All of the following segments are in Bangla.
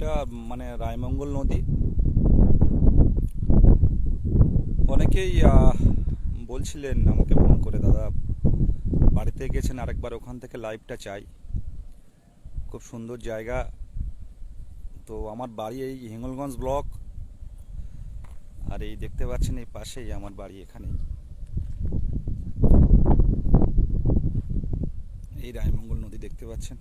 এটা মানে রায়মঙ্গল নদী। অনেকেই বলছিলেন আমাকে ফোন করে, দাদা বাড়িতে গেছেন আরেকবার ওখান থেকে লাইভটা চাই, খুব সুন্দর জায়গা। তো আমার বাড়ি এই হিঙ্গলগঞ্জ ব্লক, আর এই দেখতে পাচ্ছেন এই পাশেই আমার বাড়ি, এখানেই এই রায়মঙ্গল নদী দেখতে পাচ্ছেন।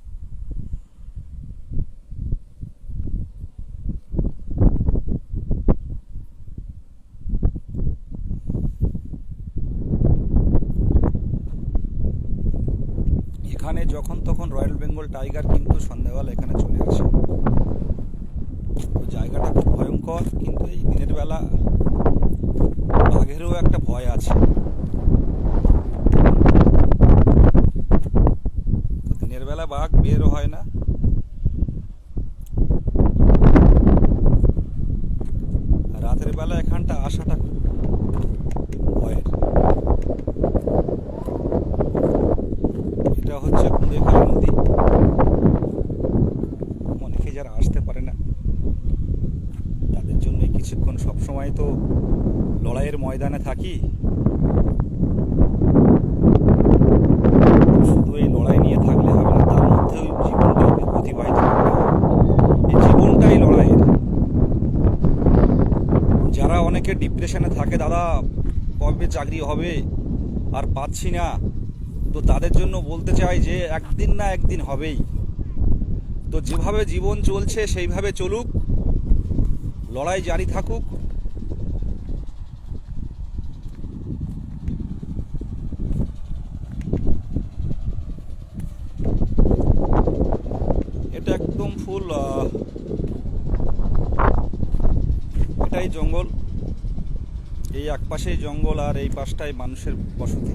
এখানে যখন তখন রয়্যাল বেঙ্গল টাইগার কিন্তু সন্ধ্যাবেলা এখানে চলে আসে। তো জায়গাটা খুব ভয়ঙ্কর, কিন্তু এই দিনের বেলা বাঘেরও একটা ভয় আছে। তো দিনের বেলা বাঘ বেরও হয় না, রাতের বেলা এখানটা আসাটা খুব ভয়ের। এটা হচ্ছে কুঁড়েখালী নদী। অনেকে যারা আসতে পারে না তাদের জন্য কিছুক্ষণ, সবসময় তো লড়াইয়ের ময়দানে থাকি, শুধু এই লড়াই নিয়ে থাকলে হবে না, তার মধ্যেও জীবনটাকে অতিবাহিত করতে হবে। এই জীবনটাই লড়াইয়ের। যারা অনেকে ডিপ্রেশনে থাকে, দাদা কবে চাকরি হবে আর পাচ্ছি না, তো তাদের জন্য বলতে চাই যে একদিন না একদিন হবেই। তো যেভাবে জীবন চলছে সেইভাবে চলুক, লড়াই জারি থাকুক। এটা একদম ফুল, এটাই জঙ্গল। এই এক পাশেই জঙ্গল আর এই পাশটাই মানুষের বসতি।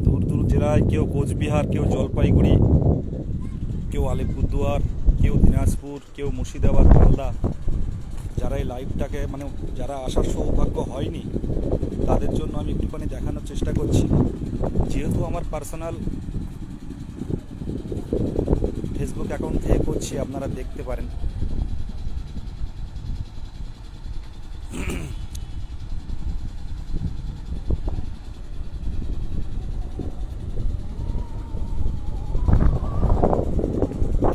দূর দূর জেলায়, কেউ কোচবিহার, কেউ জলপাইগুড়ি, কেউ আলিপুরদুয়ার, কেউ দিনাজপুর, কেউ মুর্শিদাবাদ, মালদা, যারা এই লাইভটাকে মানে যারা আসার সৌভাগ্য হয়নি তাদের জন্য আমি একটুখানি দেখানোর চেষ্টা করছি। যেহেতু আমার পার্সোনাল ফেসবুক অ্যাকাউন্ট থেকে করছি, আপনারা দেখতে পারেন।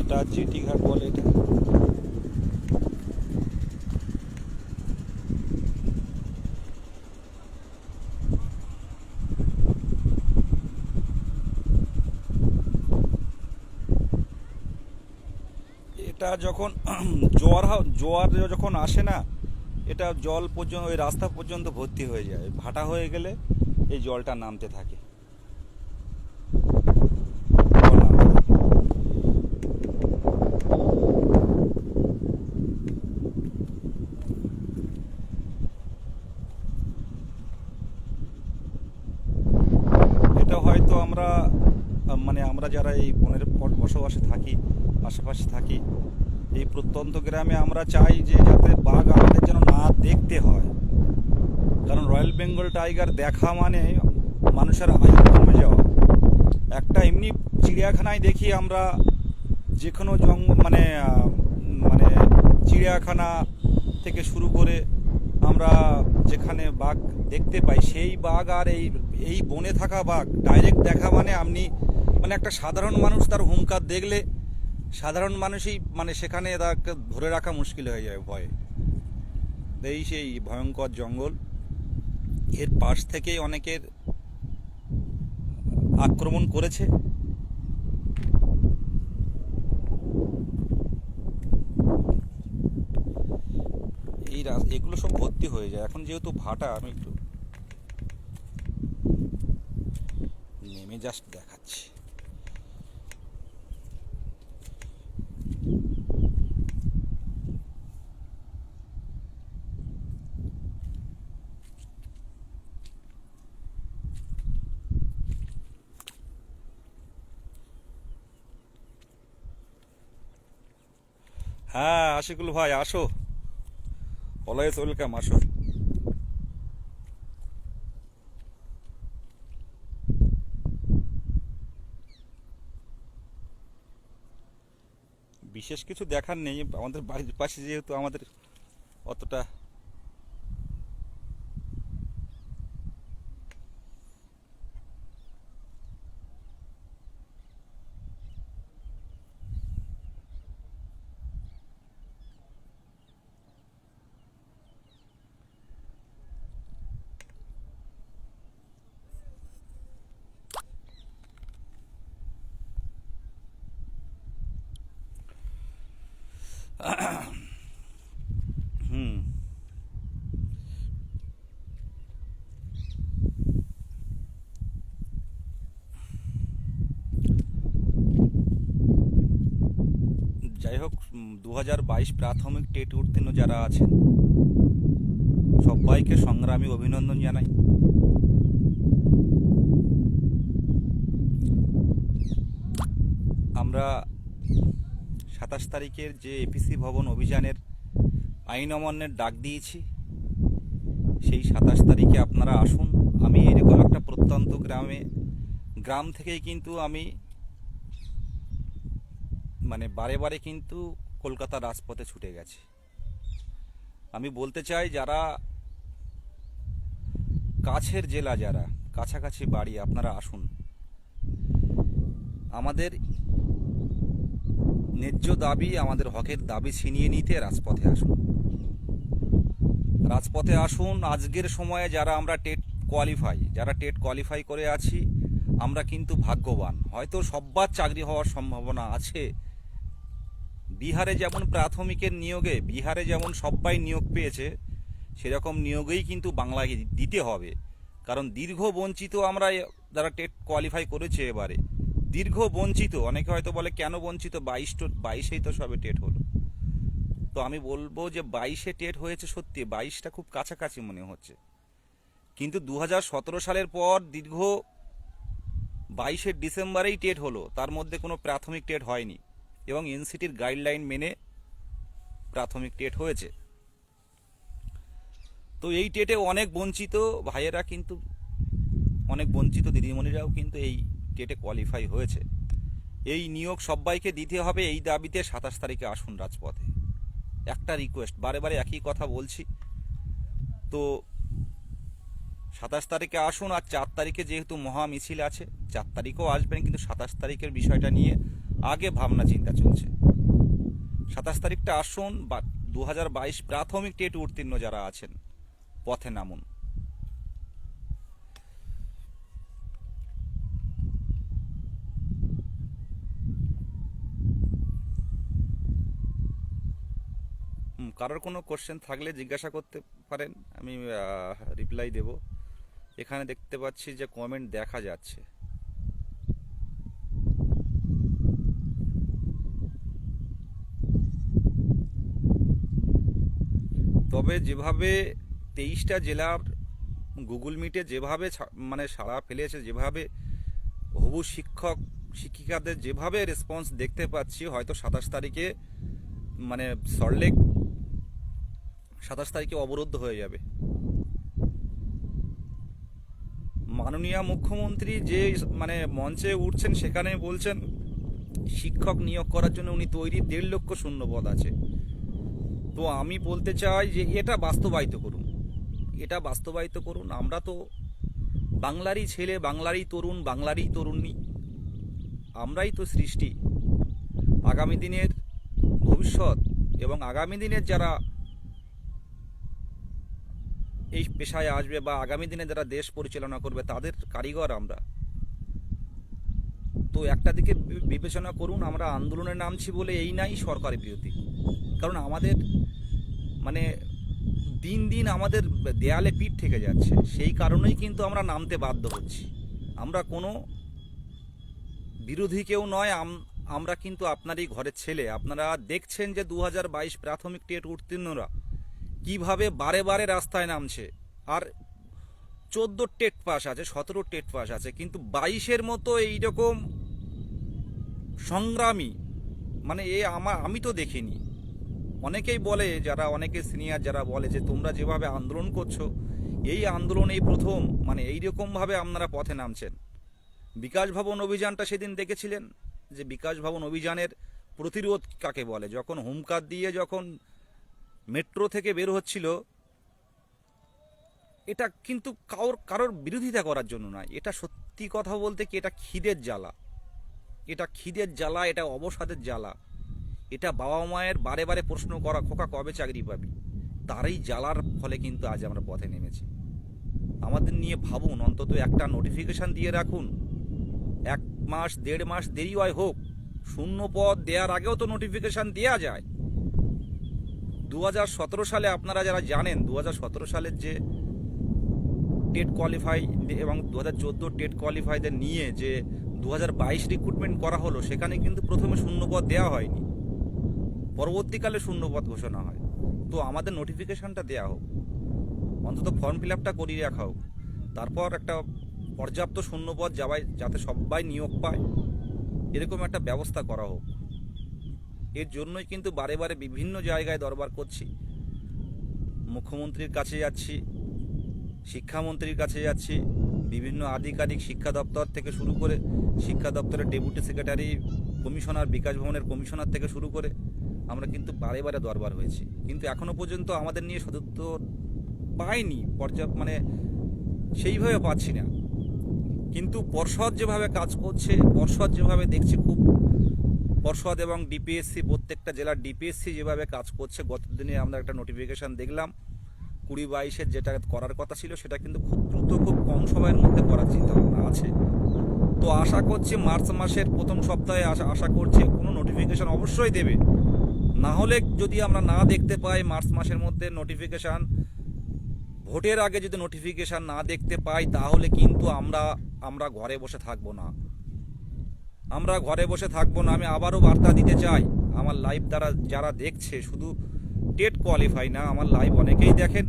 এটা জিটি ঘাট বলে এটা। এটা যখন জোয়ার যখন আসে না, এটা জল পর্যন্ত, ওই রাস্তা পর্যন্ত ভর্তি হয়ে যায়। ভাটা হয়ে গেলে এই জলটা নামতে থাকে, জল নামতে থাকে। এটা হয়তো আমরা মানে আমরা যারা এই বনের বসবাসে থাকি, পাশাপাশি থাকি, এই প্রত্যন্ত গ্রামে আমরা চাই যে যাতে বাঘ আমাদের যেন না দেখতে হয়। কারণ রয়্যাল বেঙ্গল টাইগার দেখা মানে মানুষের আয়ু কমে যাওয়া। একটা এমনি চিড়িয়াখানায় দেখি আমরা, যে কোনো মানে মানে চিড়িয়াখানা থেকে শুরু করে আমরা যেখানে বাঘ দেখতে পাই, সেই বাঘ আর এই বনে থাকা বাঘ ডাইরেক্ট দেখা মানে আপনি মানে একটা সাধারণ মানুষ তার হুঙ্কার দেখলে সাধারণ মানুষই মানে সেখানে তাকে ধরে রাখা মুশকিল হয়ে যায় ভয়ে। এই সেই ভয়ঙ্কর জঙ্গল, এর পাশ থেকেই অনেকের আক্রমণ করেছে। এগুলো সব ভর্তি হয়ে যায়। এখন যেহেতু ভাটা, আমি একটু নেমে জাস্ট দেখাচ্ছি। হ্যাঁ আশিকুল ভাই, আসো, অলওয়েজ ওয়েলকাম, আসো। বিশেষ কিছু দেখার নেই, আমাদের বাড়ির পাশে যেহেতু আমাদের অতটা হুম। যাই হোক, 2022 প্রাথমিক টেট উত্তীর্ণ যারা আছেন সবাইকে সংগ্রামী অভিনন্দন জানাই। আমরা 27 তারিখের যে এপিসি ভবন অভিযানের আইন অমান্যের ডাক দিয়েছি, সেই 27 তারিখে আপনারা আসুন। আমি এরকম একটা প্রত্যন্ত গ্রাম থেকেই কিন্তু আমি মানে বারে বারে কিন্তু কলকাতা রাজপথে ছুটে গেছি। আমি বলতে চাই, যারা কাছের জেলা, যারা কাছাকাছি বাড়ি, আপনারা আসুন। আমাদের ন্যায্য দাবি, আমাদের হকের দাবি ছিনিয়ে নিতে রাজপথে আসুন। রাজপথে আসুন। আজকের সময়ে যারা টেট কোয়ালিফাই করে আছি, আমরা কিন্তু ভাগ্যবান। হয়তো সব্বার চাকরি হওয়ার সম্ভাবনা আছে। বিহারে যেমন প্রাথমিকের নিয়োগে বিহারে যেমন সবাই নিয়োগ পেয়েছে, সেরকম নিয়োগেই কিন্তু বাংলায় দিতে হবে। কারণ দীর্ঘ বঞ্চিত আমরা, যারা টেট কোয়ালিফাই করেছে এবারে দীর্ঘ বঞ্চিত। অনেকে হয়তো বলে কেন বঞ্চিত, 22-22-এই তো সবে টেট হলো। তো আমি বলবো যে 22-এ টেট হয়েছে সত্যি, 22টা খুব কাছাকাছি মনে হচ্ছে, কিন্তু 2017 সালের পর দীর্ঘ 22-এর ডিসেম্বরেই টেট হলো, তার মধ্যে কোনো প্রাথমিক টেট হয়নি এবং এনসিটির গাইডলাইন মেনে প্রাথমিক টেট হয়েছে। তো এই টেটে অনেক বঞ্চিত ভাইয়েরা কিন্তু, অনেক বঞ্চিত দিদিমণিরাও কিন্তু এই টেটে কোয়ালিফাই হয়েছে। এই নিয়োগ সবাইকে দিতে হবে, এই দাবিতে 27 তারিখে আসুন রাজপথে। একটা রিকোয়েস্ট, বারে বারে একই কথা বলছি। তো 27 তারিখে আসুন। আর 4 তারিখে যেহেতু মহা মিছিল আছে, 4 তারিখেও আসবেন, কিন্তু 27 তারিখের বিষয়টা নিয়ে আগে ভাবনা চিন্তা চলছে। 27 তারিখটা আসুন। 2022 প্রাথমিক টেট উত্তীর্ণ যারা আছেন, পথে নামুন। কারোর কোনো কোশ্চেন থাকলে জিজ্ঞাসা করতে পারেন, আমি রিপ্লাই দেব। এখানে দেখতে পাচ্ছি যে কমেন্ট দেখা যাচ্ছে। তবে যেভাবে 23টা জেলার গুগল মিটে যেভাবে মানে সাড়া ফেলেছে, যেভাবে হবু শিক্ষিকাদের যেভাবে রেসপন্স দেখতে পাচ্ছি, হয়তো 27 তারিখে মানে সল্টলেক 27 তারিখে অবরুদ্ধ হয়ে যাবে। মাননীয় মুখ্যমন্ত্রী যে মানে মঞ্চে উঠছেন, সেখানে বলছেন শিক্ষক নিয়োগ করার জন্য উনি তৈরি, 1.5 লক্ষ শূন্যপদ আছে। তো আমি বলতে চাই যে এটা বাস্তবায়িত করুন। আমরা তো বাংলারই ছেলে, বাংলারই তরুণ, বাংলারই তরুণী, আমরাই তো সৃষ্টি। আগামী দিনের ভবিষ্যৎ এবং আগামী দিনের যারা এই পেশায় আসবে বা আগামী দিনে যারা দেশ পরিচালনা করবে, তাদের কারিগর আমরা। তো একটা দিকে বিবেচনা করুন। আমরা আন্দোলনে নামছি বলে এই নাই সরকারি বিরোধী, কারণ আমাদের মানে দিন দিন আমাদের দেয়ালে পিঠ থেকে যাচ্ছে, সেই কারণেই কিন্তু আমরা নামতে বাধ্য হচ্ছি। আমরা কোনো বিরোধী কেউ নয়, আমরা কিন্তু আপনারই ঘরের ছেলে। আপনারা দেখছেন যে 2022 প্রাথমিক টেট উত্তীর্ণরা কিভাবে বারে বারে রাস্তায় নামছে। আর 14 টেট পাস আছে, 17 টেট পাস আছে, কিন্তু 22-এর মতো এইরকম সংগ্রামী মানে আমি তো দেখিনি। অনেকেই বলে, অনেকে সিনিয়র যারা বলে যে তোমরা যেভাবে আন্দোলন করছো, এই আন্দোলন এই প্রথম, মানে এইরকমভাবে আপনারা পথে নামছেন। বিকাশ ভবন অভিযানটা সেদিন দেখেছিলেন, যে বিকাশ ভবন অভিযানের প্রতিরোধ কাকে বলে, যখন হুমকার দিয়ে যখন মেট্রো থেকে বের হচ্ছিল, এটা কিন্তু কারোর বিরোধিতা করার জন্য নয়, এটা সত্যি কথা বলতে কি এটা খিদের জ্বালা, এটা খিদের জ্বালা, এটা অবসাদের জ্বালা, এটা বাবা মায়ের বারে বারে প্রশ্ন করা, খোকা কবে চাকরি পাবি, তারই জ্বালার ফলে কিন্তু আজ আমরা পথে নেমেছি। আমাদের নিয়ে ভাবুন, অন্তত একটা নোটিফিকেশন দিয়ে রাখুন, 1 মাস 1.5 মাস দেরি হয় হোক, শূন্য পদ দেওয়ার আগেও তো নোটিফিকেশন দেওয়া যায়। 2017 সালে আপনারা যারা জানেন, 2017 সালের যে টেট কোয়ালিফাই এবং 2014 টেট কোয়ালিফাইদের নিয়ে যে 2022 রিক্রুটমেন্ট করা হলো, সেখানে কিন্তু প্রথমে শূন্যপদ দেওয়া হয়নি, পরবর্তীকালে শূন্যপদ ঘোষণা হয়। তো আমাদের নোটিফিকেশনটা দেওয়া হোক, অন্তত ফর্ম ফিল আপটা করিয়ে রাখা হোক, তারপর একটা পর্যাপ্ত শূন্যপদ যাতে সবাই নিয়োগ পায়, এরকম একটা ব্যবস্থা করা হোক। এর জন্যই কিন্তু বারে বারে বিভিন্ন জায়গায় দরবার করছি, মুখ্যমন্ত্রীর কাছে যাচ্ছি, শিক্ষামন্ত্রীর কাছে যাচ্ছি, বিভিন্ন আধিকারিক শিক্ষা দপ্তর থেকে শুরু করে, শিক্ষা দপ্তরের ডেপুটি সেক্রেটারি, কমিশনার, বিকাশ ভবনের কমিশনার থেকে শুরু করে আমরা কিন্তু বারে বারে দরবার হয়েছি, কিন্তু এখনো পর্যন্ত আমাদের নিয়ে সদুত্তর পাইনি, মানে সেইভাবে পাচ্ছি না। কিন্তু পর্ষদ যেভাবে কাজ করছে, পর্ষদ যেভাবে দেখছি, খুব পর্ষদ এবং ডিপিএসসি, প্রত্যেকটা জেলার ডিপিএসসি যেভাবে কাজ করছে, গতদিনে আমরা একটা নোটিফিকেশান দেখলাম 20-22-এর যেটা করার কথা ছিল, সেটা কিন্তু খুব দ্রুত, খুব কম সময়ের মধ্যে করার চিন্তাভাবনা আছে। তো আশা করছি মার্চ মাসের প্রথম সপ্তাহে আশা করছি কোনো নোটিফিকেশান অবশ্যই দেবে। না হলে যদি আমরা না দেখতে পাই মার্চ মাসের মধ্যে নোটিফিকেশান, ভোটের আগে যদি নোটিফিকেশান না দেখতে পাই, তাহলে কিন্তু আমরা ঘরে বসে থাকবো না, আমরা ঘরে বসে থাকবো না। আমি আবারও বার্তা দিতে চাই, আমার লাইভ দ্বারা যারা দেখছে, শুধু টেট কোয়ালিফাই না, আমার লাইভ অনেকেই দেখেন।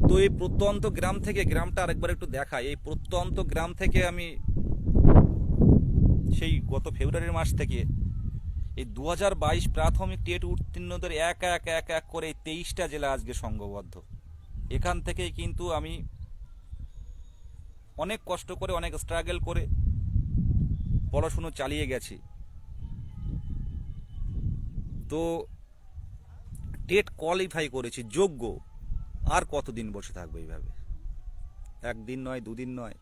তো এই প্রত্যন্ত গ্রাম থেকে, গ্রামটা আরেকবার একটু দেখাই, এই প্রত্যন্ত গ্রাম থেকে আমি সেই গত ফেব্রুয়ারি মাস থেকে এই 2022 প্রাথমিক টেট উত্তীর্ণদের এক এক করে 23টা জেলা আজকে সংঘবদ্ধ। এখান থেকেই কিন্তু আমি অনেক কষ্ট করে, অনেক স্ট্রাগল করে পড়াশুনো চালিয়ে গেছি। তো টেট কোয়ালিফাই করেছি, যোগ্য। আর কতদিন বসে থাকবো এইভাবে? একদিন নয়, দুদিন নয়,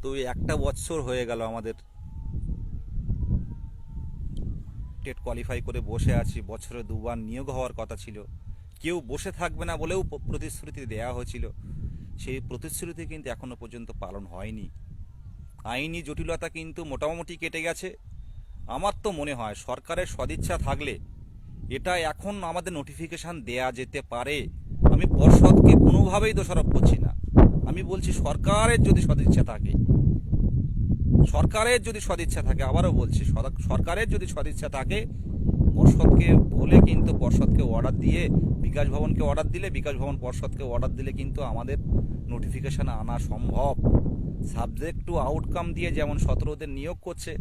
তো একটা বছর হয়ে গেল আমাদের টেট কোয়ালিফাই করে বসে আছি। বছরে 2বার নিয়োগ হওয়ার কথা ছিল, কেউ বসে থাকবে না বলেও প্রতিশ্রুতি দেওয়া হয়েছিল, সেই প্রতিশ্রুতি কিন্তু এখনো পর্যন্ত পালন হয়নি। আইনি জটিলতা কিন্তু মোটামুটি কেটে গেছে। আমার তো মনে হয় সরকারের সদিচ্ছা থাকলে এটা এখন আমাদের নোটিফিকেশান দেয়া যেতে পারে। আমি পর্ষদকে কোনোভাবেই দোষারোপ করছি না, আমি বলছি সরকারের যদি সদিচ্ছা থাকে, সরকারের যদি সদিচ্ছা থাকে, আবারও বলছি সরকারের যদি সদিচ্ছা থাকে, পর্ষদকে বলে কিন্তু পর্ষদকে অর্ডার দিয়ে, বিকাশ ভবনকে অর্ডার দিলে, বিকাশ ভবন পর্ষদকে অর্ডার দিলে কিন্তু আমাদের নোটিফিকেশান আনা সম্ভব। সাবজেক্ট টু আউটকাম দিয়ে যেমন 17দের নিয়োগ করছে,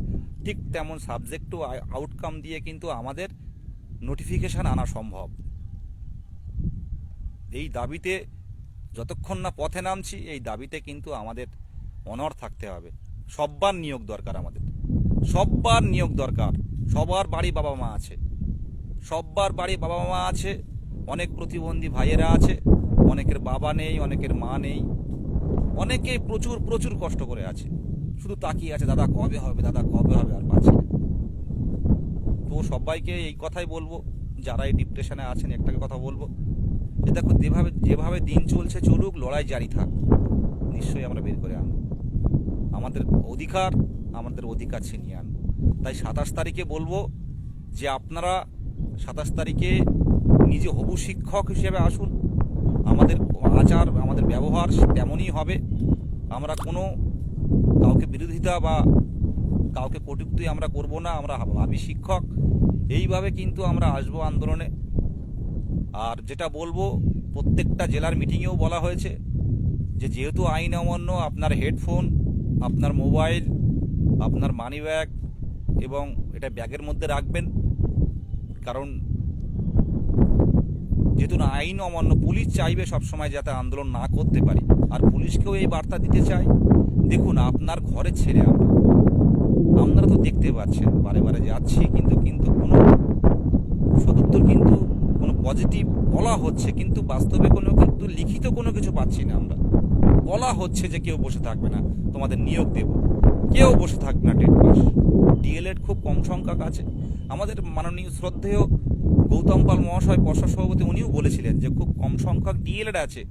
ঠিক তেমন সাবজেক্ট টু আউটকাম দিয়ে কিন্তু আমাদের নোটিফিকেশান আনা সম্ভব। এই দাবিতে যতক্ষণ না পথে নামছি, এই দাবিতে কিন্তু আমাদের অনড় থাকতে হবে। সব্বার নিয়োগ দরকার, আমাদের সব্বার নিয়োগ দরকার। সবার বাড়ি বাবা মা আছে, সব্বার বাড়ি বাবা মা আছে, অনেক প্রতিবন্ধী ভাইয়েরা আছে, অনেকের বাবা নেই, অনেকের মা নেই, অনেকেই প্রচুর প্রচুর কষ্ট করে আছে, শুধু তাকিয়ে আছে দাদা কবে হবে, দাদা কবে হবে, আর পাচ্ছি না। তো সবাইকে এই কথাই বলবো, যারা এই ডিপ্রেশনে আছেন, একটা কথা বলবো যে দেখো, যেভাবে দিন চলছে চলুক, লড়াই জারি থাক, নিশ্চয়ই আমরা বের করে আনবো আমাদের অধিকার ছিনিয়ে আনবো। তাই 27 তারিখে বলবো যে আপনারা 27 তারিখে নিজে হবু শিক্ষক হিসেবে আসুন, আমাদের আচার, আমাদের ব্যবহার তেমনই হবে। আমরা কোনো কাউকে বিরোধিতা বা কাউকে কটূক্তি আমরা করব না, আমরা ভাবি শিক্ষক, এইভাবে কিন্তু আমরা আসবো আন্দোলনে। আর যেটা বলবো, প্রত্যেকটা জেলার মিটিংয়েও বলা হয়েছে যে যেহেতু আইন অমান্য, আপনার হেডফোন, আপনার মোবাইল, আপনার মানি ব্যাগ এবং এটা ব্যাগের মধ্যে রাখবেন, কারণ যেহেতু না আইন অমান্য, পুলিশ চাইবে সবসময় যাতে আন্দোলন না করতে পারি। আর পুলিশকেও এই বার্তা দিতে চাই, দেখুন আপনার ঘরে ছেড়ে আমরা আপনারা তো দেখতে পাচ্ছেন বারে বারে যাচ্ছি, কিন্তু কিন্তু কোনো সদুত্তর, কিন্তু কোনো পজিটিভ বলা হচ্ছে, কিন্তু বাস্তবে কোনো কিন্তু লিখিত কোনো কিছু পাচ্ছি না আমরা। বলা হচ্ছে যে কেউ বসে থাকবে না, তোমাদের নিয়োগ দেব, কেউ বসে থাকবে না টেট পাস। ডিএলএড খুব কম সংখ্যক আছে। আমাদের মাননীয় শ্রদ্ধেয় গৌতম পাল মহাশয়, পর্ষদ সভাপতি, উনিও বলেছিলেন যে খুব কম সংখ্যক ডিএলএড আছে,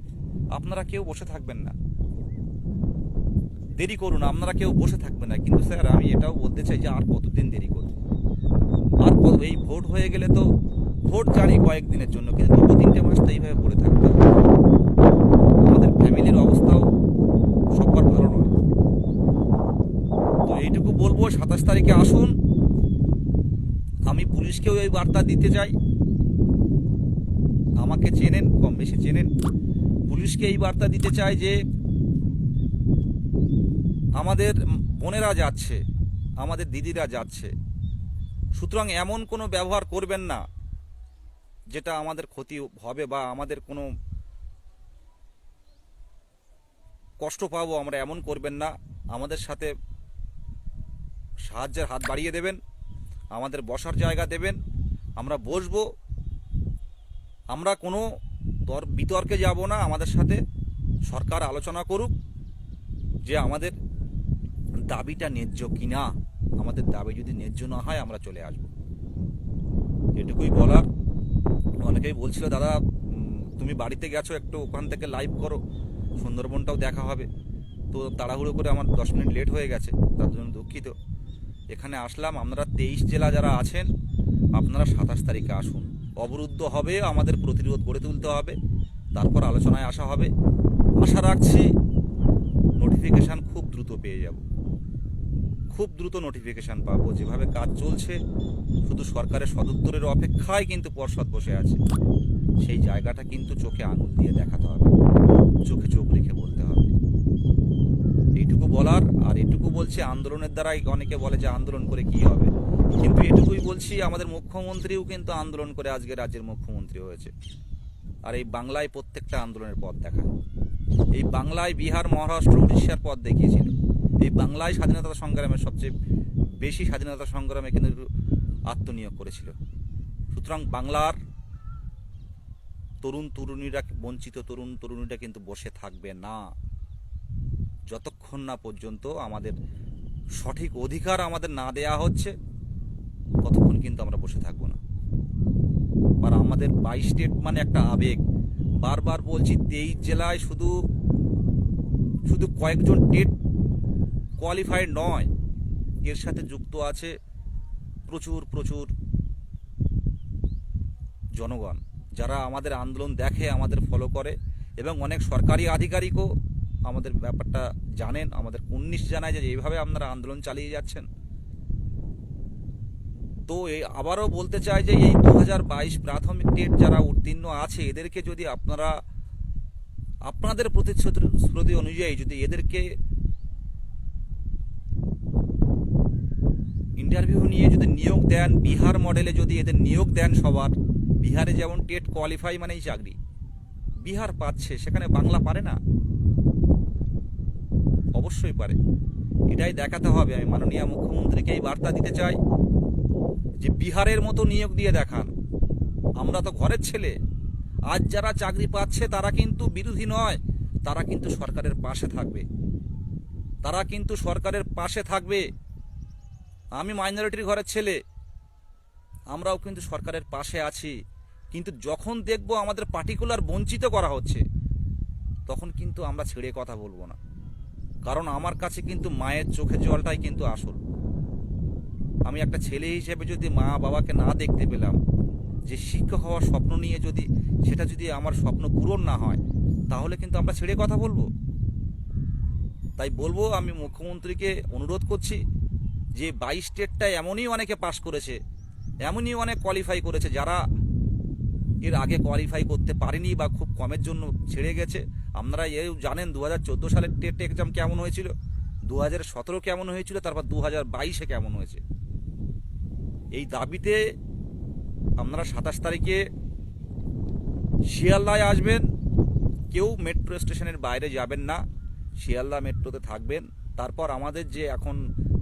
আপনারা কেউ বসে থাকবেন না, দেরি করুন, আপনারা কেউ বসে থাকবে না। কিন্তু স্যার আমি এটাও বলতে চাই যে আর কতদিন দেরি করব? আর কত? এই ভোট হয়ে গেলে তো, ভোট জানি কয়েকদিনের জন্য, কিন্তু 2-3 মাস তো এইভাবে পড়ে থাকতে হবে। আমাদের ফ্যামিলির অবস্থাও সবার ভালো নয়। তো এইটুকু বলবো, 27 তারিখে আসুন। আমি পুলিশকেও এই বার্তা দিতে চাই, আমাকে চেনেন, কম বেশি চেনেন, পুলিশকে এই বার্তা দিতে চাই যে আমাদের বোনেরা যাচ্ছে, আমাদের দিদিরা যাচ্ছে, সুতরাং এমন কোনো ব্যবহার করবেন না যেটা আমাদের ক্ষতি হবে বা আমাদের কোনো কষ্ট পাবো আমরা, এমন করবেন না। আমাদের সাথে সাহায্যের হাত বাড়িয়ে দেবেন, আমাদের বসার জায়গা দেবেন, আমরা বসবো। আমরা কোনো বিতর্কে যাব না, আমাদের সাথে সরকার আলোচনা করুক যে আমাদের দাবিটা ন্যায্য কিনা। আমাদের দাবি যদি ন্যায্য না হয় আমরা চলে আসব, এটুকুই বলার। অনেকেই বলছিল দাদা তুমি বাড়িতে গেছো, একটু ওখান থেকে লাইভ করো, সুন্দরবনটাও দেখা হবে। তো তাড়াহুড়ো করে আমার 10 মিনিট লেট হয়ে গেছে, তার জন্য দুঃখিত। এখানে আসলাম। আপনারা 23 জেলা যারা আছেন, আপনারা 27 তারিখে আসুন। অবরুদ্ধ হবে, আমাদের প্রতিরোধ গড়ে তুলতে হবে, তারপর আলোচনায় আসা হবে। আশা রাখছি নোটিফিকেশান খুব দ্রুত পেয়ে যাব, খুব দ্রুত নোটিফিকেশান পাবো। যেভাবে কাজ চলছে, শুধু সরকারের সদুত্তরের অপেক্ষায় কিন্তু পর্ষদ বসে আছে। সেই জায়গাটা কিন্তু চোখে আঙুল দিয়ে দেখাতে হবে, চোখে চোখ রেখে বলতে হবে। এইটুকু বলার। আর এটুকু বলছি, আন্দোলনের দ্বারাই অনেকে বলে যে আন্দোলন করে কি হবে, কিন্তু এটুকুই বলছি, আমাদের মুখ্যমন্ত্রীও কিন্তু আন্দোলন করে আজকে রাজ্যের মুখ্যমন্ত্রী হয়েছে। আর এই বাংলায় প্রত্যেকটা আন্দোলনের পথ দেখায়। এই বাংলায় বিহার, মহারাষ্ট্র, উড়িষ্যার পথ দেখিয়েছিল। এই বাংলায় স্বাধীনতা সংগ্রামের সবচেয়ে বেশি স্বাধীনতা সংগ্রামে কিন্তু আত্মনিয়োগ করেছিল। সুতরাং বাংলার তরুণ তরুণীরা, বঞ্চিত তরুণ তরুণীরা কিন্তু বসে থাকবে না, যতক্ষণ না পর্যন্ত আমাদের সঠিক অধিকার আমাদের না দেয়া হচ্ছে, ততক্ষণ কিন্তু আমরা বসে থাকবো না। আর আমাদের 22 স্টেট মানে একটা আবেগ। বারবার বলছি, 23 জেলায় শুধু শুধু কয়েকজন টেট কোয়ালিফাইড নয়, এর সাথে যুক্ত আছে প্রচুর প্রচুর জনগণ, যারা আমাদের আন্দোলন দেখে, আমাদের ফলো করে, এবং অনেক সরকারি আধিকারিকও আমাদের ব্যাপারটা জানেন, আমাদের 19 জানায় যে এইভাবে আপনারা আন্দোলন চালিয়ে যাচ্ছেন। তো এই আবারও বলতে চাই যে এই 2022 প্রাথমিক টেট যারা উত্তীর্ণ আছে, এদেরকে যদি আপনারা আপনাদের প্রতিশ্রুতি অনুযায়ী যদি এদেরকে ইন্টারভিউ নিয়ে যদি নিয়োগ দেন, বিহার মডেলে যদি এদের নিয়োগ দেন সবার, বিহারে যেমন টেট কোয়ালিফাই মানেই চাকরি, বিহার পাচ্ছে, সেখানে বাংলা পারে না? অবশ্যই পারে। এটাই দেখাতে হবে। আমি মাননীয় মুখ্যমন্ত্রীকে এই বার্তা দিতে চাই যে বিহারের মতো নিয়োগ দিয়ে দেখান। আমরা তো ঘরের ছেলে। আজ যারা চাকরি পাচ্ছে তারা কিন্তু বিরোধী নয়, তারা কিন্তু সরকারের পাশে থাকবে, তারা কিন্তু সরকারের পাশে থাকবে। আমি মাইনরিটির ঘরের ছেলে, আমরাও কিন্তু সরকারের পাশে আছি। কিন্তু যখন দেখব আমাদের পার্টিকুলার বঞ্চিত করা হচ্ছে, তখন কিন্তু আমরা ছেড়ে কথা বলবো না। কারণ আমার কাছে কিন্তু মায়ের চোখের জলটাই কিন্তু আসল। আমি একটা ছেলে হিসেবে যদি মা বাবাকে না দেখতে পেলাম, যে শিক্ষক হওয়ার স্বপ্ন নিয়ে যদি সেটা যদি আমার স্বপ্ন পূরণ না হয়, তাহলে কিন্তু আমরা ছেড়ে কথা বলবো। তাই বলবো, আমি মুখ্যমন্ত্রীকে অনুরোধ করছি যে 22 স্টেটটা এমনই অনেকে পাশ করেছে, এমনই অনেক কোয়ালিফাই করেছে যারা এর আগে কোয়ালিফাই করতে পারেনি বা খুব কমের জন্য ছেড়ে গেছে। আপনারা এও জানেন 2014 সালের টেট এক্সাম কেমন হয়েছিল, 2017 কেমন হয়েছিল, তারপর 2022-এ কেমন হয়েছে। এই দাবিতে আপনারা 27 তারিখে শিয়ালদায় আসবেন। কেউ মেট্রো স্টেশনের বাইরে যাবেন না, শিয়ালদা মেট্রোতে থাকবেন। তারপর আমাদের যে এখন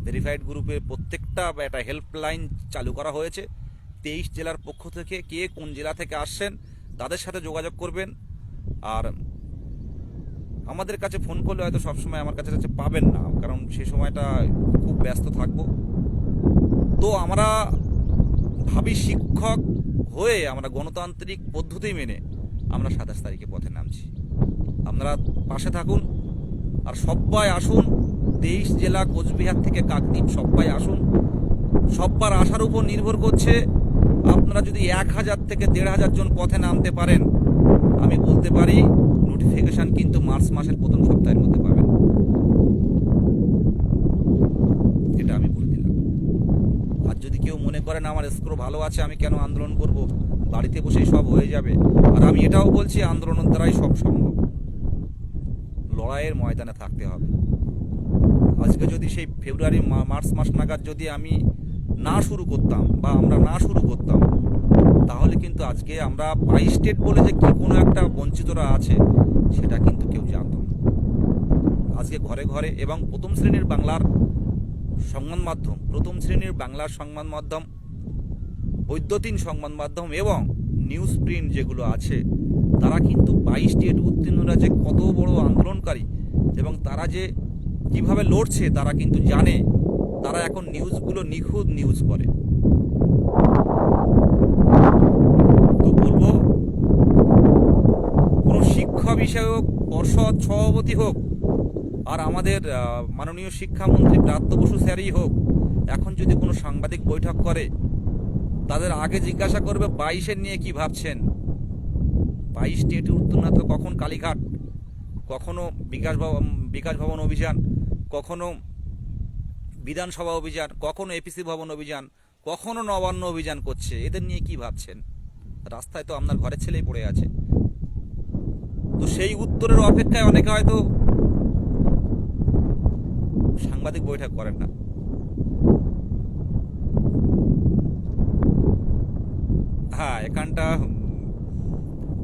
ভেরিফাইড গ্রুপে প্রত্যেকটা একটা হেল্পলাইন চালু করা হয়েছে। 23 জেলার পক্ষ থেকে কে কোন জেলা থেকে আসছেন তাদের সাথে যোগাযোগ করবেন। আর আমাদের কাছে ফোন করলে হয়তো সবসময় আমার কাছে পাবেন না, কারণ সে সময়টা খুব ব্যস্ত থাকবো। তো আমরা ভাবি শিক্ষক হয়ে আমরা গণতান্ত্রিক পদ্ধতি মেনে আমরা 27 তারিখে পথে নামছি। আপনারা পাশে থাকুন আর সবাই আসুন। 23 জেলা, কোচবিহার থেকে কাকদ্বীপ, সবাই আসুন। সব্বার আশার উপর নির্ভর করছে। আপনারা যদি 1000 থেকে 1500 জন পথে নামতে পারেন, আমি বলতে পারি নোটিফিকেশন কিন্তু মার্চ মাসের প্রথম সপ্তাহের মধ্যে পাবেন। এটা আমি বলে দিলাম। আর যদি কেউ মনে করেন আমার স্কোর ভালো আছে, আমি কেন আন্দোলন করব, বাড়িতে বসেই সব হয়ে যাবে, আর আমি এটাও বলছি আন্দোলনের দ্বারাই সব সম্ভব। লড়াইয়ের ময়দানে থাকতে হবে। আজকে যদি সেই ফেব্রুয়ারি মার্চ মাস নাগাদ যদি আমি না শুরু করতাম বা আমরা না শুরু করতাম, তাহলে কিন্তু আজকে আমরা 22 স্টেট বলে যে কি কোনো একটা বঞ্চিতরা আছে সেটা কিন্তু কেউ জানত না। আজকে ঘরে ঘরে এবং প্রথম শ্রেণীর বাংলার সংবাদ মাধ্যম, প্রথম শ্রেণীর বাংলার সংবাদ মাধ্যম, বৈদ্যুতিন সংবাদ মাধ্যম এবং নিউজ প্রিন্ট যেগুলো আছে, তারা কিন্তু 22 স্টেট উত্তীর্ণরা যে কত বড় আন্দোলনকারী এবং তারা যে কিভাবে লড়ছে তারা কিন্তু জানে। তারা এখন নিউজগুলো নিখুঁত নিউজ করে। তো বলবো, কোনো শিক্ষা বিষয়ক পর্ষদ সভাপতি হোক আর আমাদের মাননীয় শিক্ষামন্ত্রী ব্রাত্য বসু স্যারই হোক, এখন যদি কোনো সাংবাদিক বৈঠক করে তাদের আগে জিজ্ঞাসা করবে 22-এর নিয়ে কি ভাবছেন। 22 স্টেটে উত্তীর্ণ তো কখন কালীঘাট, কখনো বিকাশ ভবন অভিযান, কখনো বিধানসভা অভিযান, কখনো এপিসি ভবন অভিযান, কখনো নবান্ন অভিযান করছে। এদের নিয়ে কি ভাবছেন? রাস্তায় তো আপনার ঘরের ছেলেই পড়ে আছে। তো সেই উত্তরের অপেক্ষায় অনেকে হয়তো সাংবাদিক বৈঠক করেন না। হ্যাঁ, এখানটা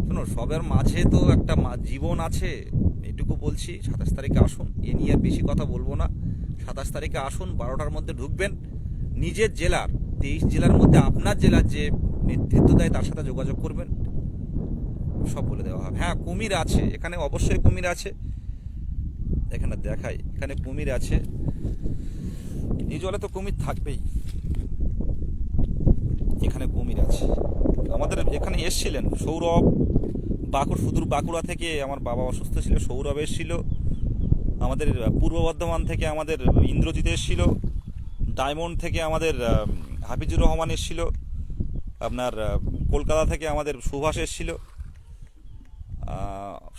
শোনো, সবের মাঝে তো একটা জীবন আছে, এটুকু বলছি। 27 তারিখে আসুন, এ নিয়ে আর বেশি কথা বলবো না। 27 তারিখে আসুন, 12টার মধ্যে ঢুকবেন। নিজের জেলার 23 জেলার মধ্যে আপনার জেলার যে নেতৃত্ব দেয় তার সাথে যোগাযোগ করবেন, সব বলে দেওয়া হবে। হ্যাঁ, কুমির আছে এখানে, অবশ্যই কুমির আছে। এখানে দেখাই, এখানে কুমির আছে। এই জলে তো কুমির থাকবেই, এখানে কুমির আছে। আমাদের এখানে এসছিলেন সৌরভ, সুদূর বাঁকুড়া থেকে আমার বাবা অসুস্থ ছিল, সৌরভ এসছিল। আমাদের পূর্ব বর্ধমান থেকে আমাদের ইন্দ্রজিৎ এসছিল। ডায়মন্ড থেকে আমাদের হাফিজুর রহমান এসছিল। আপনার কলকাতা থেকে আমাদের সুভাষ এসছিল।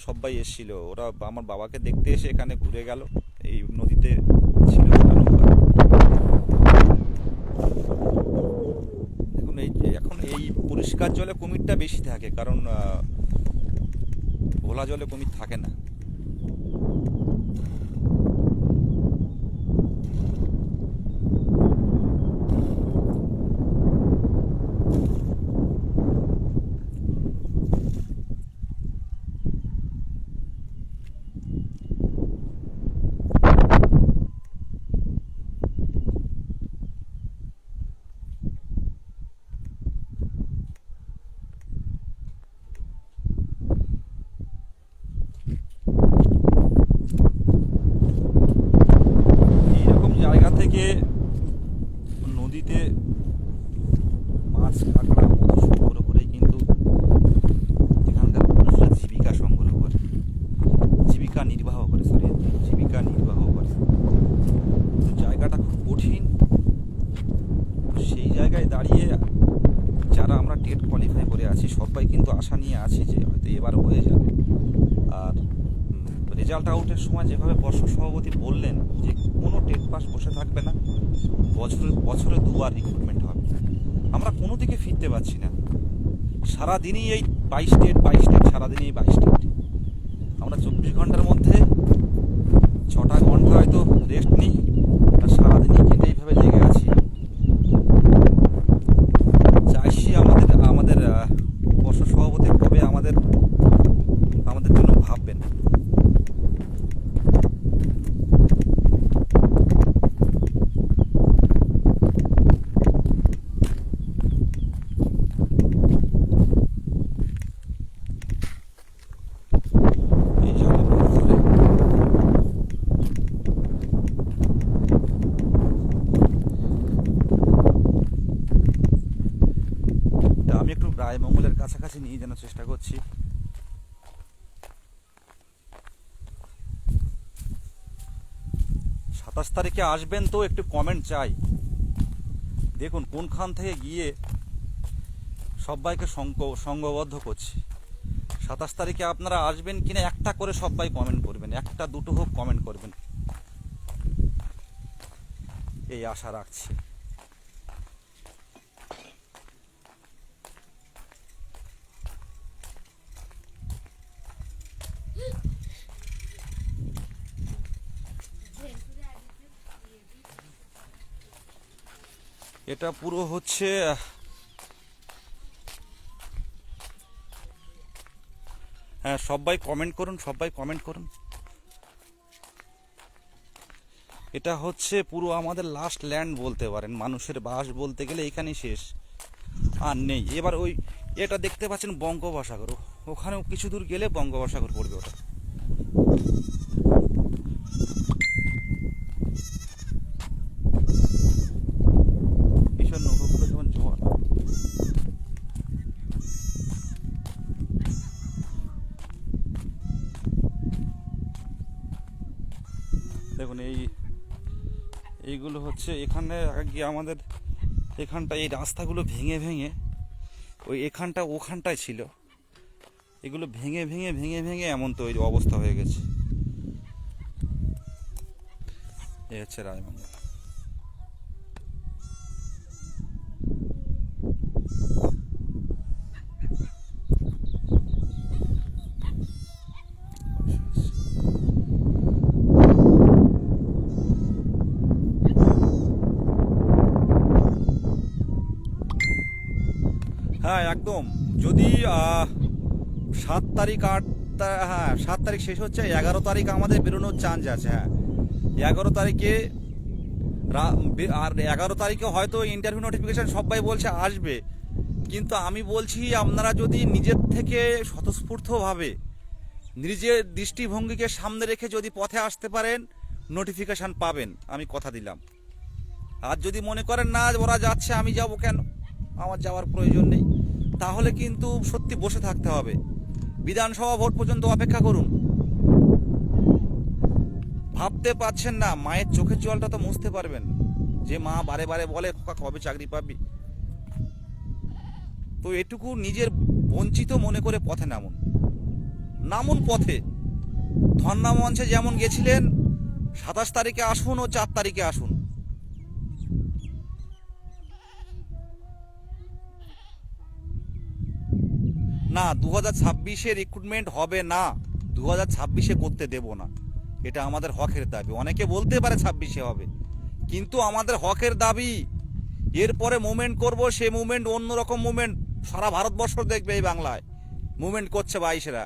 সবাই এসছিল। ওরা আমার বাবাকে দেখতে এসে এখানে ঘুরে গেল। এই নদীতে ছিল এখন এই পরিষ্কার জলে কুমিরটা বেশি থাকে, কারণ ঘোলা জলে কুমির থাকে না। এইরকম জায়গা থেকে নদীতে মাছ কাঁকড়া মতো সংগ্রহ করে কিন্তু এখানকার মানুষরা জীবিকা সংগ্রহ করে, জীবিকা নির্বাহ করে। তো জায়গাটা খুব কঠিন। সেই জায়গায় দাঁড়িয়ে যারা আমরা টেট কোয়ালিফাই করে আছি সবাই কিন্তু আশা নিয়ে আছি যে হয়তো এবার হয়ে যাবে। আর রেজাল্ট আউটের সময় যেভাবে পর্ষদ সভাপতি বললেন যে কোনো টেট পাস বসে থাকবে না, বছরে 2বার রিক্রুটমেন্ট হবে। আমরা কোনো দিকে ফিরতে পারছি না। সারাদিনই এই 22 স্টেট, সারাদিনই এই 22 স্টেট। আমরা 24 ঘন্টার মধ্যে 6টা ঘন্টা হয়তো রেস্ট নিই, আর সারাদিনই কিন্তু এইভাবে লেগে আছি। চাইছি আমাদের পর্ষদ সভাপতি কবে আমাদের জন্য ভাববেন। কাছাকাছি নিয়ে জানার চেষ্টা করছি। সাতাশ তারিখে আসবেন তো একটু কমেন্ট চাই। দেখুন কোনখান থেকে গিয়ে সবাইকে সঙ্গবদ্ধ করছি। 27 তারিখে আপনারা আসবেন কিনা একটা করে সবাই কমেন্ট করবেন, একটা দুটো হোক কমেন্ট করবেন, এই আশা রাখছি। এটা পুরো হচ্ছে হ্যাঁ, সবাই কমেন্ট করুন, সবাই কমেন্ট করুন। এটা হচ্ছে পুরো আমাদের লাস্ট ল্যান্ড বলতে পারেন, মানুষের বাস বলতে গেলে এখানেই শেষ, আর নেই। এবার ওই এটা দেখতে পাচ্ছেন বঙ্গোপসাগর, ওখানেও কিছু দূর গেলে বঙ্গোপসাগর পড়বে ওটা। ভীষণ নৌকাগুলো যেমন জোয়ার। দেখুন এইগুলো হচ্ছে এখানে আগে আমাদের এখানটা এই রাস্তাগুলো ভেঙে ভেঙে ওই এখানটা ওখানটায় ছিল, এগুলো ভেঙে ভেঙে ভেঙে ভেঙে এমন তো এই অবস্থা হয়ে গেছে। এই হচ্ছে রায়মঙ্গল। হ্যাঁ একদম, যদি 7 তারিখ হ্যাঁ 7 তারিখ শেষ হচ্ছে, 11 তারিখ আমাদের বেরোনোর চান্স আছে। হ্যাঁ 11 তারিখে আর 11 তারিখে হয়তো ইন্টারভিউ নোটিফিকেশন সবাই বলছে আসবে, কিন্তু আমি বলছি আপনারা যদি নিজের থেকে স্বতঃস্ফূর্তভাবে নিজের দৃষ্টিভঙ্গিকে সামনে রেখে যদি পথে আসতে পারেন নোটিফিকেশন পাবেন, আমি কথা দিলাম। আর যদি মনে করেন না ওরা যাচ্ছে আমি যাব কেন, আমার যাওয়ার প্রয়োজন নেই, তাহলে কিন্তু সত্যি বসে থাকতে হবে। বিধানসভা ভোট পর্যন্ত অপেক্ষা করুন। ভাবতে পারছেন না, মায়ের চোখের জলটা তো মুছতে পারবেন, যে মা বারে বারে বলে খোকা কবে চাকরি পাবি। তো এটুকু নিজের বঞ্চিত মনে করে পথে নামুন, নামুন পথে। ধর্ণা মঞ্চে যেমন গেছিলেন 27 তারিখে আসুন ও 4 তারিখে আসুন। না 2026-এ রিক্রুটমেন্ট হবে না, 2026-এ করতে দেব না, এটা আমাদের হকের দাবি। অনেকে বলতে পারে 26-এ হবে, কিন্তু আমাদের হকের দাবি। এরপরে মুভমেন্ট করব, সে মুভমেন্ট অন্যরকম মুভমেন্ট, সারা ভারতবর্ষ দেখবে এই বাংলায় মুভমেন্ট করছে 22-এরা।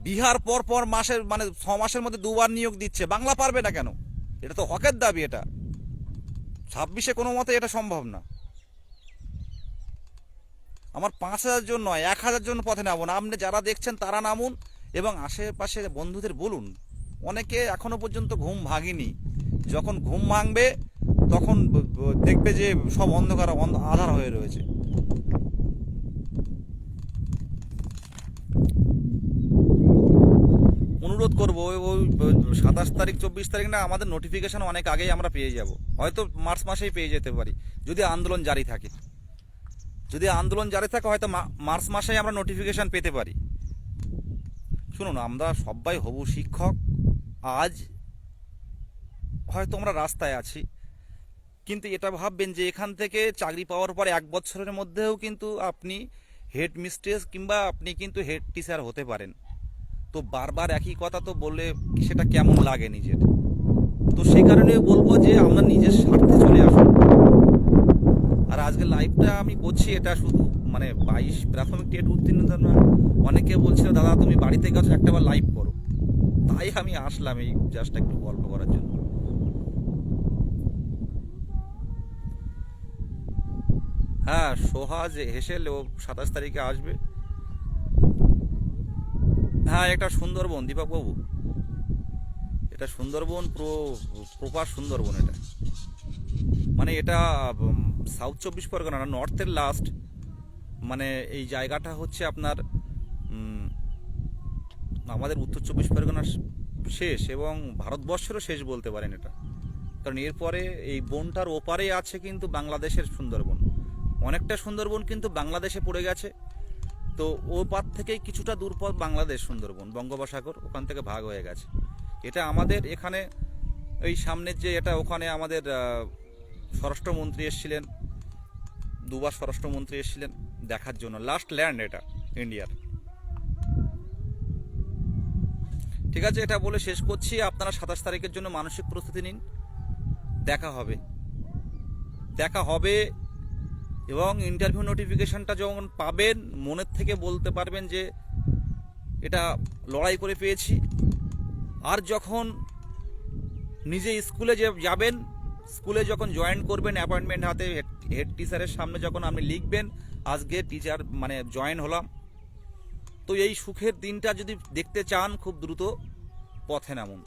বিহার পর পর মাসের মানে 6 মাসের মধ্যে 2বার নিয়োগ দিচ্ছে, বাংলা পারবে না কেন? এটা তো হকের দাবি, এটা 26-এ কোনো মতে এটা সম্ভব না। আমার 5,000 জন নয় 1,000 জন পথে নামুন, আপনি যারা দেখছেন তারা নামুন, এবং আশেপাশে বন্ধুদের বলুন। অনেকে এখনো পর্যন্ত ঘুম ভাঙেনি, যখন ঘুম ভাঙবে তখন দেখবে যে সব অন্ধকার আধার হয়ে রয়েছে। অনুরোধ করবো ওই 27 তারিখ 24 তারিখ না, আমাদের নোটিফিকেশন অনেক আগেই আমরা পেয়ে যাব, হয়তো মার্চ মাসেই পেয়ে যেতে পারি যদি আন্দোলন জারি থাকে। যদি আন্দোলন জারি থাকে হয়তো মার্চ মাসেই আমরা নোটিফিকেশন পেতে পারি। শুনুন, আমরা সবাই হবু শিক্ষক, আজ হয়তো আমরা রাস্তায় আছি, কিন্তু এটা ভাববেন যে এখান থেকে চাকরি পাওয়ার পর 1 বছরের মধ্যেও কিন্তু আপনি হেড মিস্ট্রেস কিংবা আপনি কিন্তু হেড টিচার হতে পারেন। তো বারবার একই কথা তো বললে সেটা কেমন লাগে নিজের। তো সেই কারণে বলবো যে আমরা নিজের স্বার্থে চলে আসুন। আর আজকে লাইভটা আমি করছি এটা শুধু মানে 22 প্রাথমিক টেট উত্তীর্ণদের না, অনেকে বলছিল দাদা তুমি বাড়িতে গেছো একটাবার লাইভ করো, তাই আমি আসলাম এই জাস্ট একটু গল্প করার জন্য। হ্যাঁ সোহাজ হেসেল ও 27 তারিখে আসবে। হ্যাঁ এটা সুন্দরবন দীপক বাবু, এটা সুন্দরবন, প্রপার সুন্দরবন। এটা মানে এটা সাউথ 24 পরগনা না, নর্থের লাস্ট মানে এই জায়গাটা হচ্ছে আপনার আমাদের উত্তর চব্বিশ পরগনার শেষ এবং ভারতবর্ষেরও শেষ বলতে পারেন এটা। কারণ এরপরে এই বনটার ওপারে আছে কিন্তু বাংলাদেশের সুন্দরবন, অনেকটা সুন্দরবন কিন্তু বাংলাদেশে পড়ে গেছে। তো ও পার থেকেই কিছুটা দূর পথ বাংলাদেশ সুন্দরবন, বঙ্গোপসাগর ওখান থেকে ভাগ হয়ে গেছে। এটা আমাদের এখানে এই সামনের যে এটা, ওখানে আমাদের স্বরাষ্ট্রমন্ত্রী এসেছিলেন, দুবার স্বরাষ্ট্রমন্ত্রী এসেছিলেন দেখার জন্য। লাস্ট ল্যান্ড এটা ইন্ডিয়ার। ঠিক আছে, এটা বলে শেষ করছি। আপনারা 27 তারিখের জন্য মানসিক প্রস্তুতি নিন, দেখা হবে, দেখা হবে। এবং ইন্টারভিউ নোটিফিকেশনটা যখন পাবেন মনের থেকে বলতে পারবেন যে এটা লড়াই করে পেয়েছি। আর যখন নিজে স্কুলে যে যাবেন, স্কুলে যখন জয়েন করবেন, অ্যাপয়েন্টমেন্ট হাতে হেড টিচারের সামনে যখন আপনি লিখবেন আজকে টিচার মানে জয়েন হলাম, তো এই সুখের দিনটা যদি দেখতে চান খুব দ্রুত পথে নামুন,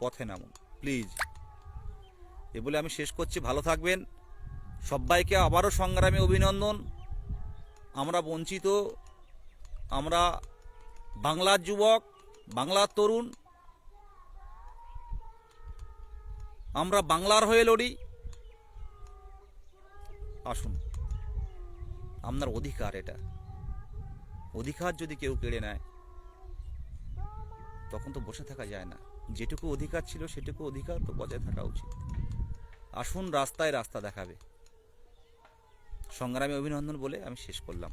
পথে নামুন প্লিজ। এ বলে আমি শেষ করছি। ভালো থাকবেন সবাইকে। আবারও সংগ্রামী অভিনন্দন। আমরা বঞ্চিত, আমরা বাংলার যুবক, বাংলার তরুণ, আমরা বাংলার হয়ে লড়ি। আসুন, আপনার অধিকার এটা। অধিকার যদি কেউ কেড়ে নেয় তখন তো বসে থাকা যায় না। যেটুকু অধিকার ছিল সেটুকু অধিকার তো বজায় থাকা উচিত। আসুন, রাস্তায় রাস্তা দেখাবে। সংগ্রামী অভিনন্দন বলে আমি শেষ করলাম।